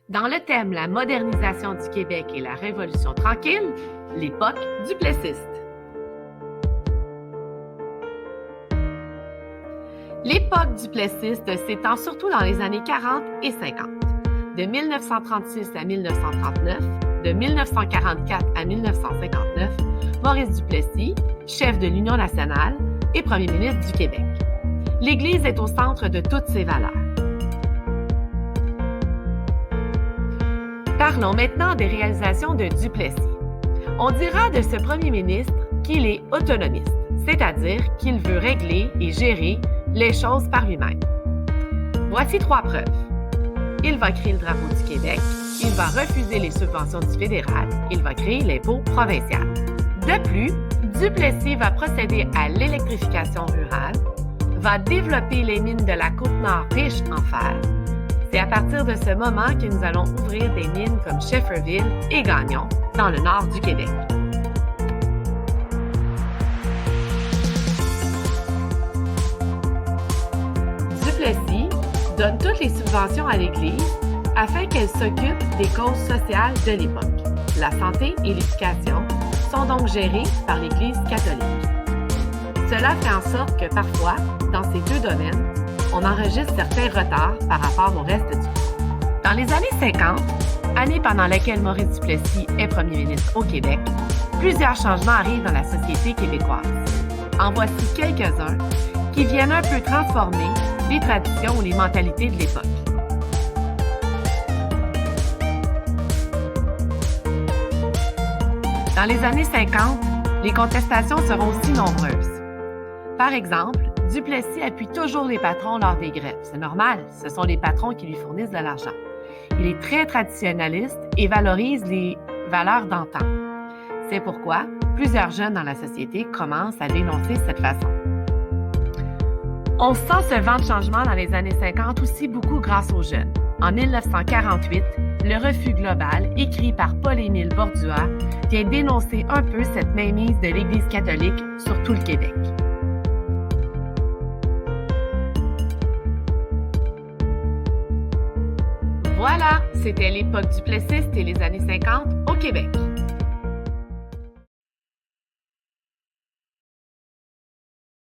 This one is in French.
Dans le thème La modernisation du Québec et la Révolution tranquille, l'époque duplessiste. L'époque duplessiste s'étend surtout dans les années 40 et 50. De 1936 à 1939, de 1944 à 1959, Maurice Duplessis, chef de l'Union nationale et premier ministre du Québec. L'Église est au centre de toutes ces valeurs. Parlons maintenant des réalisations de Duplessis. On dira de ce premier ministre qu'il est autonomiste, c'est-à-dire qu'il veut régler et gérer les choses par lui-même. Voici 3 preuves. Il va créer le drapeau du Québec, il va refuser les subventions du fédéral, il va créer l'impôt provincial. De plus, Duplessis va procéder à l'électrification rurale, va développer les mines de la Côte-Nord riches en fer. C'est à partir de ce moment que nous allons ouvrir des mines comme Shefferville et Gagnon dans le nord du Québec. Duplessis donne toutes les subventions à l'Église afin qu'elle s'occupe des causes sociales de l'époque. La santé et l'éducation sont donc gérées par l'Église catholique. Cela fait en sorte que parfois, dans ces 2 domaines, on enregistre certains retards par rapport au reste du pays. Dans les années 50, année pendant laquelle Maurice Duplessis est premier ministre au Québec, plusieurs changements arrivent dans la société québécoise. En voici quelques-uns qui viennent un peu transformer les traditions ou les mentalités de l'époque. Dans les années 50, les contestations seront aussi nombreuses. Par exemple, Duplessis appuie toujours les patrons lors des grèves. C'est normal, ce sont les patrons qui lui fournissent de l'argent. Il est très traditionnaliste et valorise les valeurs d'antan. C'est pourquoi plusieurs jeunes dans la société commencent à dénoncer cette façon. On sent ce vent de changement dans les années 50 aussi beaucoup grâce aux jeunes. En 1948, Le Refus global, écrit par Paul-Émile Bordua, vient dénoncer un peu cette mainmise de l'Église catholique sur tout le Québec. Voilà, c'était l'époque duplessiste et les années 50 au Québec.